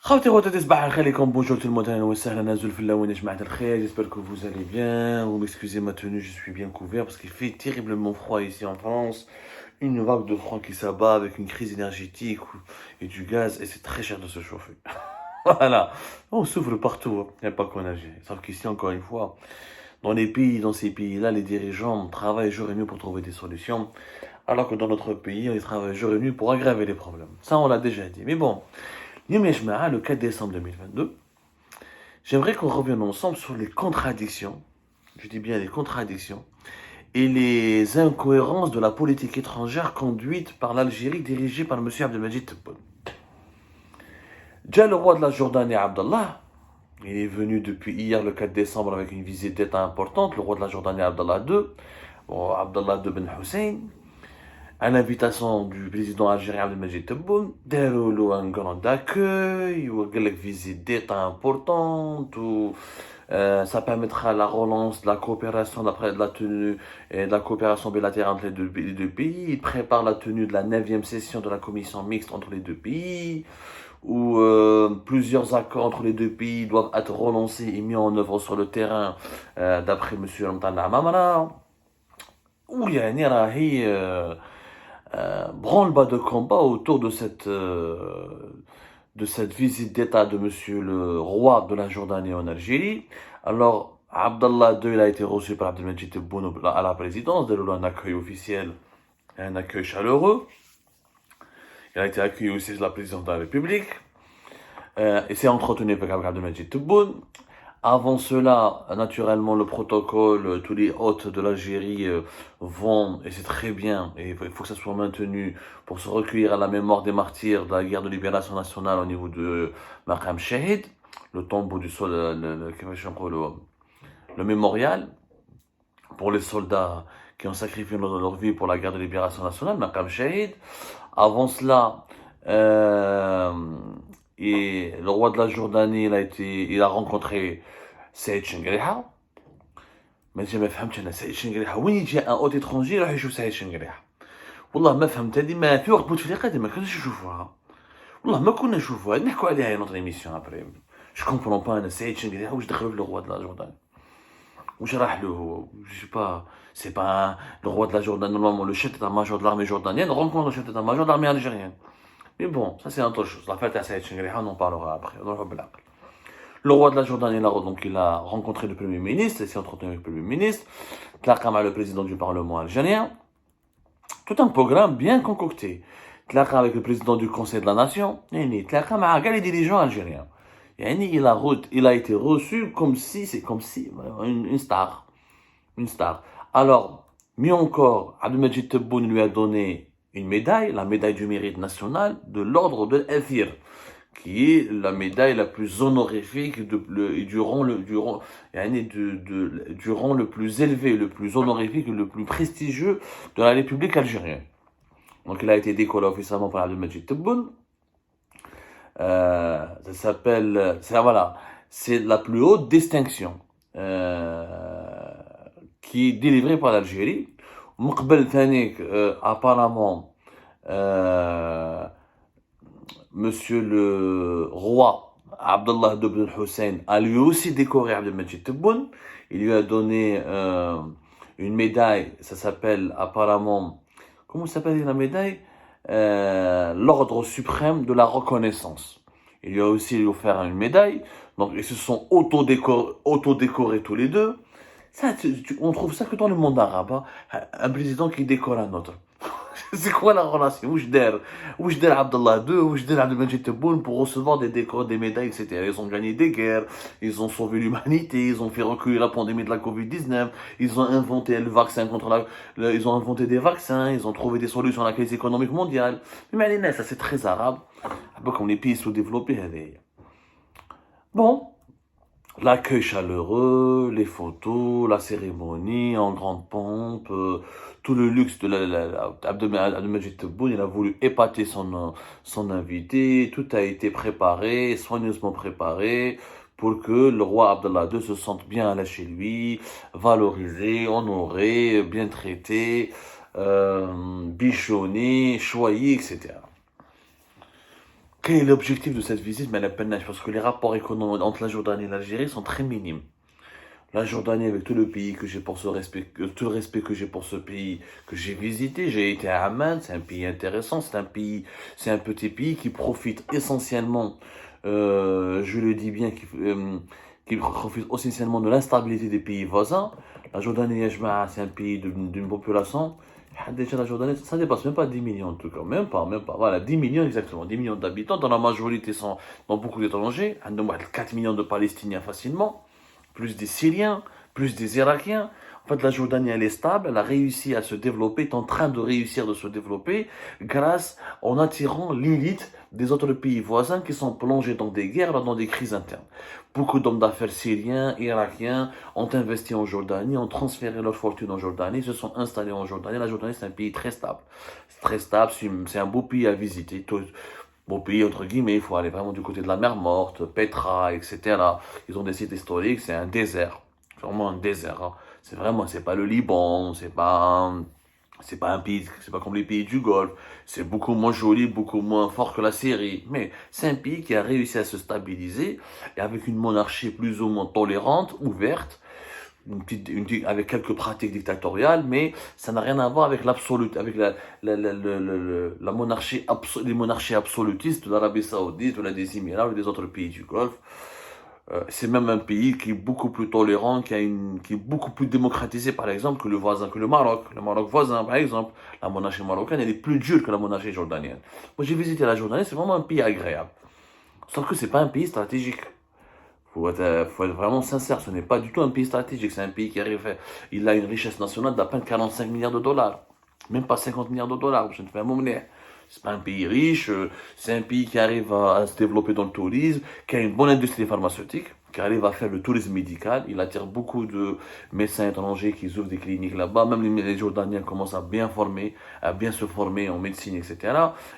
خوتي خواتاتي صباح الخير عليكم bonjour tout le monde اهلا وسهلا نازل في اللون يا جماعة الخير j'espère que vous allez bien vous m'excusez ma tenue je suis bien couvert parce qu'il fait terriblement froid ici en France une vague de froid qui s'abat avec une crise énergétique et du gaz et c'est très cher de se chauffer voilà on souffre partout hein. Il n'y a pas qu'en Algérie sauf qu'ici encore une fois dans les pays dans ces pays-là les dirigeants travaillent jour et nuit pour trouver des solutions alors que dans notre pays ils travaillent jour et nuit pour aggraver les problèmes ça on l'a déjà dit mais bon le 4 décembre 2022, j'aimerais qu'on revienne ensemble sur les contradictions, je dis bien les contradictions, et les incohérences de la politique étrangère conduite par l'Algérie dirigée par M. Abdelmajid Tebboune. Déjà le roi de la Jordanie, Abdallah, il est venu depuis hier le 4 décembre avec une visite d'État importante, le roi de la Jordanie, Abdallah II, Abdallah II Ben Hussein, à l'invitation du président algérien Abdelmajid Tebboune, déroule un grand accueil, ou une visite d'État importante, ou ça permettra la relance de la coopération d'après de la tenue et de la coopération bilatérale entre les deux pays. Il prépare la tenue de la 9e session de la commission mixte entre les deux pays, où plusieurs accords entre les deux pays doivent être relancés et mis en œuvre sur le terrain, d'après M. Ramtana Mamara. Où il y a un branle-bas de combat autour de cette visite d'État de monsieur le roi de la Jordanie en Algérie. Alors, Abdallah II il a été reçu par Abdelmajid Tebboune à la présidence, déroulé un accueil officiel et un accueil chaleureux. Il a été accueilli aussi par la présidente de la République et s'est entretenu avec Abdelmajid Tebboune. Avant cela, naturellement, le protocole, tous les hôtes de l'Algérie vont, et c'est très bien, et il faut que ça soit maintenu, pour se recueillir à la mémoire des martyrs de la guerre de libération nationale au niveau de Maqam Shahid, le tombeau du sol, le mémorial pour les soldats qui ont sacrifié leur vie pour la guerre de libération nationale, Maqam Shahid. Avant cela, et le roi de la Jordanie, il a rencontré Saïd Chengheriha. Mais j'ai pas فهمت انا سعيد شنقريحه وين يجي ان اوت étranger يروح يشوف سعيد شنقريحه والله ما فهمت هذه ما في وقت بوتفليقه هذه ما كناش نشوفوها والله ما كنا نشوفوها نحكوا عليها نوتر ايميسيون ابري جو كومبرون با انا سعيد شنقريحه واش دخلوا في لو روا دو لا جوردان واش راح له هو جو با سي با لو روا دو لا جوردان نورمالمون لو شيف d'état-major de l'armée jordanienne rencontre le chef d'état-major de l'armée algérienne. Mais bon, ça c'est autre chose. L'affaire de Saïd Chengheriha, on en parlera après. Le roi de la Jordanie, il a rencontré le Premier ministre, il s'est entretenu avec le Premier ministre, Tlaqama, le président du Parlement algérien. Tout un programme bien concocté. Tlaqama avec le président du Conseil de la Nation, Tlaqama avec les dirigeants algériens. Il a été reçu comme si, une star. Une star. Alors, mieux encore, Abdelmajid Tebboune lui a donné une médaille, la médaille du mérite national de l'ordre de l'Ethir, qui est la médaille la plus honorifique du rang le plus élevé, le plus honorifique, le plus prestigieux de la République algérienne. Donc il a été décoré officiellement par Abdelmajid Tebboune. Ça s'appelle, c'est la plus haute distinction qui est délivrée par l'Algérie. مقبل ثاني apparemment monsieur le roi Abdallah II Ben Hussein a lui aussi décoré Abdelmajid Tebboune. Il lui a donné une médaille, ça s'appelle apparemment, comment s'appelle la médaille, l'ordre suprême de la reconnaissance. Il lui a aussi offert une médaille, donc ils se sont auto-décorés tous les deux. Ça, on trouve ça que dans le monde arabe, hein? Un président qui décore un autre. C'est quoi la relation? Où je der Abdallah II, où je der Abdelmajid Tebboune pour recevoir des décors, des médailles, etc. Ils ont gagné des guerres, ils ont sauvé l'humanité, ils ont fait reculer la pandémie de la Covid-19, ils ont inventé le vaccin ils ont inventé des vaccins, ils ont trouvé des solutions à la crise économique mondiale. Mais ça c'est très arabe. Un peu comme les pays sous-développés. Bon. L'accueil chaleureux, les photos, la cérémonie en grande pompe, tout le luxe de Abdelmajid Tebboune, il a voulu épater son invité, tout a été préparé, soigneusement préparé, pour que le roi Abdallah II se sente bien là chez lui, valorisé, honoré, bien traité, bichonné, choyé, etc. quel est l'objectif de cette visite? Mais parce que les rapports économiques entre la Jordanie et l'Algérie sont très minimes. La Jordanie, avec tout le pays que j'ai pour ce respect, tout le respect que j'ai pour ce pays que j'ai visité, j'ai été à Amman, c'est un pays intéressant, c'est un petit pays qui profite essentiellement, je le dis bien, qui profite essentiellement de l'instabilité des pays voisins. La Jordanie, ya jma'a, c'est un pays d'une population. Déjà, la Jordanie, ça dépasse même pas 10 millions en tout cas, même pas. Voilà, 10 millions exactement, 10 millions d'habitants. Dans la majorité, sont dans beaucoup d'étrangers. 4 millions de Palestiniens facilement, plus des Syriens, plus des Irakiens. En fait, la Jordanie, elle est stable, elle a réussi à se développer, est en train de réussir de se développer grâce en attirant l'élite des autres pays voisins qui sont plongés dans des guerres, dans des crises internes. Beaucoup d'hommes d'affaires syriens, irakiens ont investi en Jordanie, ont transféré leur fortune en Jordanie, se sont installés en Jordanie. La Jordanie, c'est un pays très stable. C'est très stable, c'est un beau pays à visiter. Beau pays, entre guillemets, il faut aller vraiment du côté de la mer Morte, Petra, etc. Ils ont des sites historiques, c'est un désert. C'est vraiment un désert. Hein. C'est pas le Liban, c'est pas un pays, c'est pas comme les pays du Golfe. C'est beaucoup moins joli, beaucoup moins fort que la Syrie. Mais c'est un pays qui a réussi à se stabiliser et avec une monarchie plus ou moins tolérante, ouverte, avec quelques pratiques dictatoriales, mais ça n'a rien à voir avec l'absolu, avec la monarchie, les monarchies absolutistes de l'Arabie Saoudite, ou des Émirats, ou des autres pays du Golfe. C'est même un pays qui est beaucoup plus tolérant, qui est beaucoup plus démocratisé, par exemple, que le voisin, que le Maroc. Le Maroc voisin, par exemple, la monarchie marocaine, elle est plus dure que la monarchie jordanienne. Moi, j'ai visité la Jordanie, c'est vraiment un pays agréable. Sauf que c'est pas un pays stratégique. Faut être vraiment sincère, ce n'est pas du tout un pays stratégique, c'est un pays qui arrive, il a une richesse nationale d'à peine 45 milliards de dollars. Même pas 50 milliards de dollars, je ne fais un moment. C'est pas un pays riche, c'est un pays qui arrive à se développer dans le tourisme, qui a une bonne industrie pharmaceutique, qui arrive à faire le tourisme médical. Il attire beaucoup de médecins étrangers qui ouvrent des cliniques là-bas. Même les Jordaniens commencent à bien se former en médecine, etc.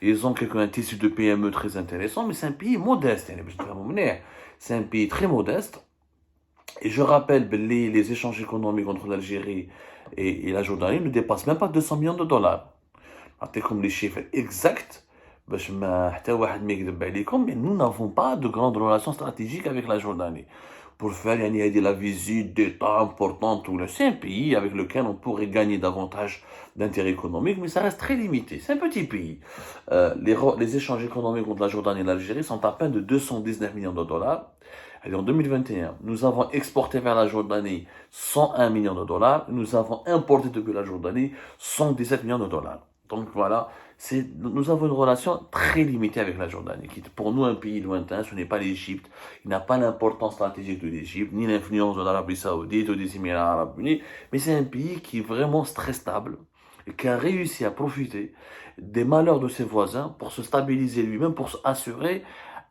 Ils ont un tissu de PME très intéressant, mais c'est un pays modeste. C'est un pays très modeste. Et je rappelle, les échanges économiques entre l'Algérie et la Jordanie ne dépassent même pas 200 millions de dollars. comme les chiffres exacts, باش ما حتى واحد ما يكذب عليكم, mais nous n'avons pas de grandes relations stratégiques avec la Jordanie. Pour faire la visite d'État importante, c'est un pays avec lequel on pourrait gagner davantage d'intérêts économiques, mais ça reste très limité. C'est un petit pays. Les échanges économiques entre la Jordanie et l'Algérie sont à peine de 219 millions de dollars. Et en 2021, nous avons exporté vers la Jordanie 101 millions de dollars. Nous avons importé depuis la Jordanie 117 millions de dollars. Donc voilà, nous avons une relation très limitée avec la Jordanie, qui est pour nous un pays lointain. Ce n'est pas l'Égypte, il n'a pas l'importance stratégique de l'Égypte, ni l'influence de l'Arabie Saoudite ou des Émirats Arabes Unis, mais c'est un pays qui est vraiment très stable et qui a réussi à profiter des malheurs de ses voisins pour se stabiliser lui-même, pour assurer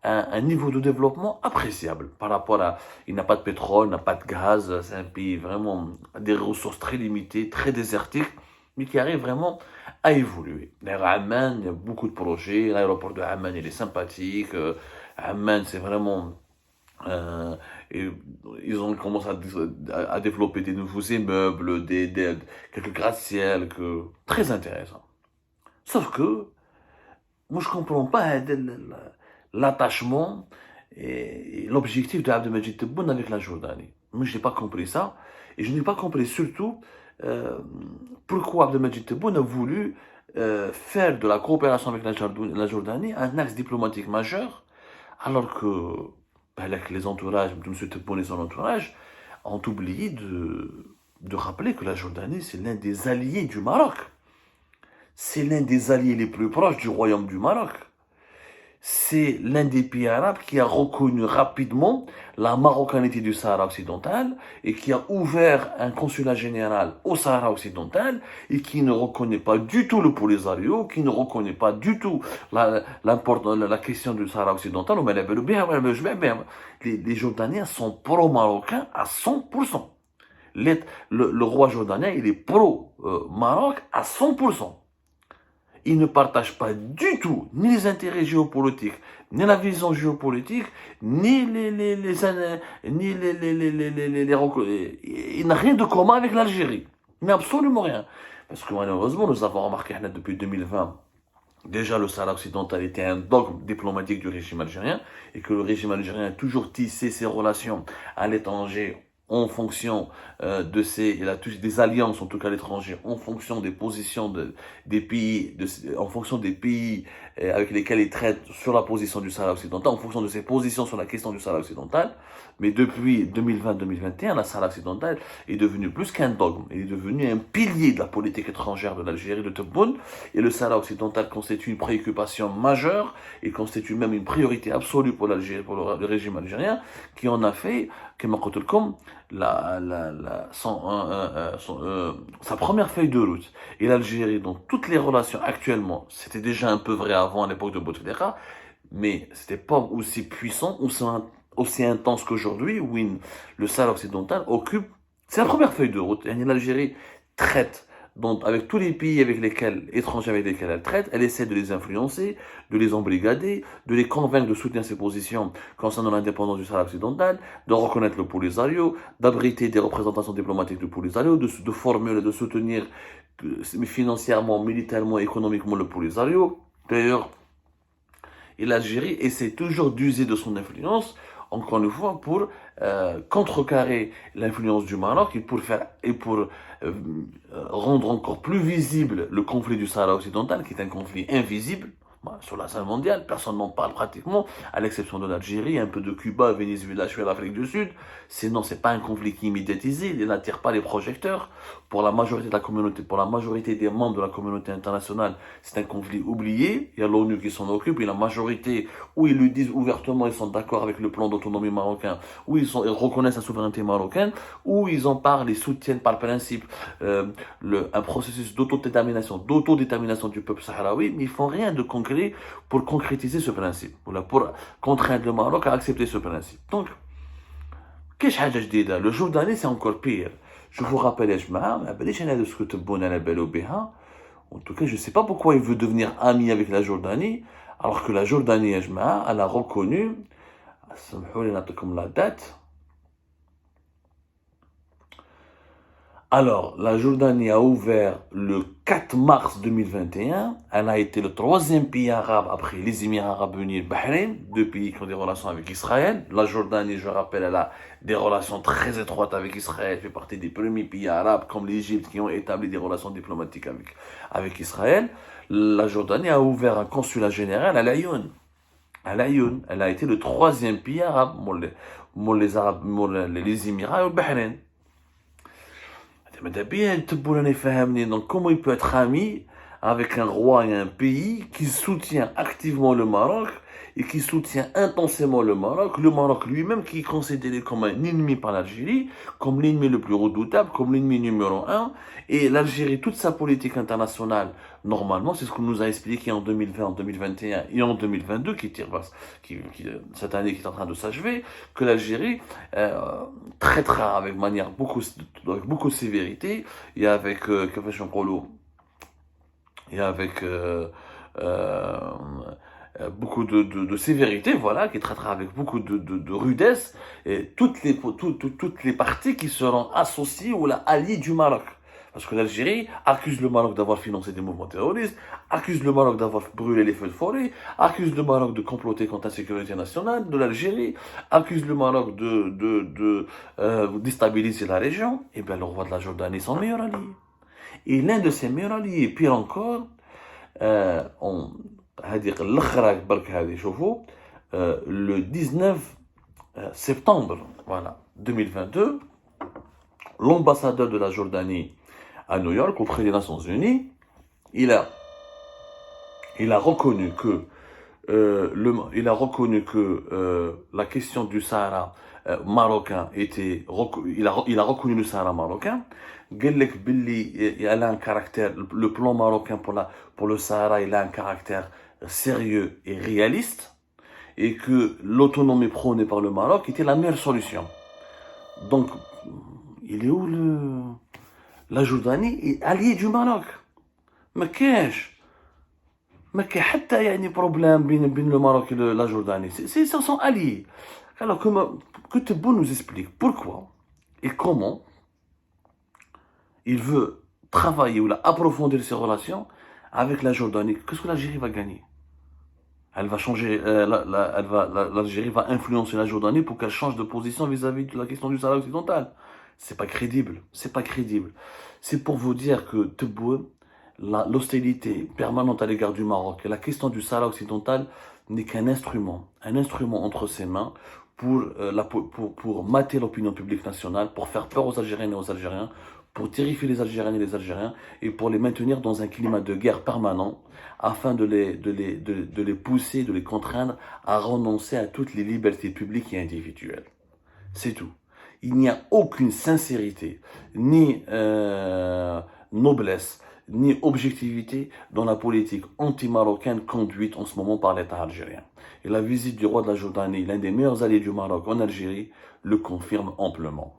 un niveau de développement appréciable par rapport à... Il n'a pas de pétrole, il n'a pas de gaz, c'est un pays vraiment à des ressources très limitées, très désertiques, mais qui arrive vraiment à évoluer. D'ailleurs, Amman, il y a beaucoup de projets. L'aéroport de Amman, il est sympathique. Amman, c'est vraiment... ils ont commencé à développer des nouveaux immeubles, quelques gratte-ciel, très intéressant. Sauf que, moi, je ne comprends pas l'attachement et l'objectif de Abdelmajid Tebboune avec la Jordanie. Moi, je n'ai pas compris ça. Et je n'ai pas compris surtout pourquoi Abdelmajid Tebboune a voulu faire de la coopération avec la Jordanie un axe diplomatique majeur, alors que les entourages, M. Tebboune et son entourage, ont oublié de rappeler que la Jordanie, c'est l'un des alliés du Maroc. C'est l'un des alliés les plus proches du royaume du Maroc. C'est l'un des pays arabes qui a reconnu rapidement la marocanité du Sahara occidental et qui a ouvert un consulat général au Sahara occidental et qui ne reconnaît pas du tout le Polisario, qui ne reconnaît pas du tout la question du Sahara occidental. Les Jordaniens sont pro-marocains à 100%. Le roi jordanien, il est pro-Maroc à 100%. Ils ne partagent pas du tout ni les intérêts géopolitiques, ni la vision géopolitique, ni il n'a rien de commun avec l'Algérie. Il n'a absolument rien. Parce que malheureusement, nous avons remarqué depuis 2020, déjà le Sahara occidental était un dogme diplomatique du régime algérien et que le régime algérien a toujours tissé ses relations à l'étranger en fonction il a des alliances en tout cas à l'étranger en fonction des positions des pays, en fonction des pays avec lesquels il traite sur la position du Sahara occidental, en fonction de ses positions sur la question du Sahara occidental. Mais depuis 2020-2021, la Sahara occidentale est devenue plus qu'un dogme, il est devenu un pilier de la politique étrangère de l'Algérie, de Tebboune, et le Sahara occidental constitue une préoccupation majeure et constitue même une priorité absolue pour l'Algérie, pour le régime algérien, qui en a fait, sa première feuille de route. Et l'Algérie, dans toutes les relations actuellement, c'était déjà un peu vrai avant à l'époque de Bouteflika, mais c'était pas aussi puissant, aussi intense qu'aujourd'hui, où le Sahara occidental occupe, c'est la première feuille de route. Et l'Algérie traite, donc, avec tous les pays étrangers avec lesquels elle traite, elle essaie de les influencer, de les embrigader, de les convaincre de soutenir ses positions concernant l'indépendance du Sahara occidental, de reconnaître le Polisario, d'abriter des représentations diplomatiques du Polisario, de formuler, de soutenir financièrement, militairement, économiquement le Polisario. D'ailleurs, et l'Algérie essaie toujours d'user de son influence, encore une fois, pour contrecarrer l'influence du Maroc et pour rendre encore plus visible le conflit du Sahara occidental, qui est un conflit invisible. Sur la scène mondiale, personne n'en parle pratiquement, à l'exception de l'Algérie, un peu de Cuba, Venezuela, Suède, l'Afrique du Sud. Sinon, c'est pas un conflit qui est médiatisé, il n'attire pas les projecteurs. Pour la majorité de la communauté, pour la majorité des membres de la communauté internationale, c'est un conflit oublié. Il y a l'ONU qui s'en occupe, et la majorité, où ils le disent ouvertement, ils sont d'accord avec le plan d'autonomie marocain, où ils reconnaissent la souveraineté marocaine, où ils en parlent et soutiennent par principe un processus d'autodétermination du peuple sahraoui, mais ils font rien de concret pour concrétiser ce principe, pour contraindre le Maroc à accepter ce principe. Donc, qu'est-ce que je dis là? Le Jourdanie, c'est encore pire. Je vous rappelle, en tout cas, je ne sais pas pourquoi il veut devenir ami avec la Jordanie, alors que la Jordanie, elle a reconnu, comme la date. Alors, la Jordanie a ouvert le 4 mars 2021. Elle a été le troisième pays arabe après les Émirats arabes unis et le Bahreïn, deux pays qui ont des relations avec Israël. La Jordanie, je rappelle, elle a des relations très étroites avec Israël, elle fait partie des premiers pays arabes comme l'Égypte qui ont établi des relations diplomatiques avec Israël. La Jordanie a ouvert un consulat général à Laayoune. Elle a été le troisième pays arabe, les Émirats et le Bahreïn. Donc, comment il peut être ami avec un roi et un pays qui soutient activement le Maroc et qui soutient intensément le Maroc lui-même qui est considéré comme un ennemi par l'Algérie, comme l'ennemi le plus redoutable, comme l'ennemi numéro un, et l'Algérie, toute sa politique internationale, normalement, c'est ce qu'on nous a expliqué en 2020, en 2021 et en 2022, cette année qui est en train de s'achever, que l'Algérie traitera avec beaucoup de sévérité et avec beaucoup de sévérité, voilà, qui traitera avec beaucoup de rudesse et toutes les parties qui seront associées ou alliées du Maroc. Parce que l'Algérie accuse le Maroc d'avoir financé des mouvements terroristes, accuse le Maroc d'avoir brûlé les feux de forêt, accuse le Maroc de comploter contre la sécurité nationale de l'Algérie, accuse le Maroc de déstabiliser la région. Et bien le roi de la Jordanie est son meilleur allié. Et l'un de ses meilleurs alliés, pire encore, le 19 septembre voilà, 2022, l'ambassadeur de la Jordanie à New York auprès des Nations Unies, il a reconnu que la question du Sahara marocain était il a reconnu le Sahara marocain. Il a un caractère, le plan marocain pour le Sahara, il a un caractère sérieux et réaliste, et que l'autonomie prônée par le Maroc était la meilleure solution. Donc, il est où la Jordanie est alliée du Maroc. ما كاين حتى يعني problème بين le Maroc et la Jordanie. Ils sont alliés. Alors que Tebboune nous explique pourquoi et comment il veut travailler ou approfondir ses relations avec la Jordanie, qu'est-ce que l'Algérie va gagner? Elle va changer, l'Algérie va influencer la Jordanie pour qu'elle change de position vis-à-vis de la question du Sahara occidental. C'est pas crédible, c'est pas crédible. C'est pour vous dire que Tebboune, l'hostilité permanente à l'égard du Maroc et la question du Sahara occidental n'est qu'un instrument entre ses mains pour mater l'opinion publique nationale, pour faire peur aux Algériennes et aux Algériens, pour terrifier les Algériennes et les Algériens et pour les maintenir dans un climat de guerre permanent afin de les pousser, de les contraindre à renoncer à toutes les libertés publiques et individuelles. C'est tout. Il n'y a aucune sincérité, ni noblesse, ni objectivité dans la politique anti-marocaine conduite en ce moment par l'État algérien. Et la visite du roi de la Jordanie, l'un des meilleurs alliés du Maroc en Algérie, le confirme amplement.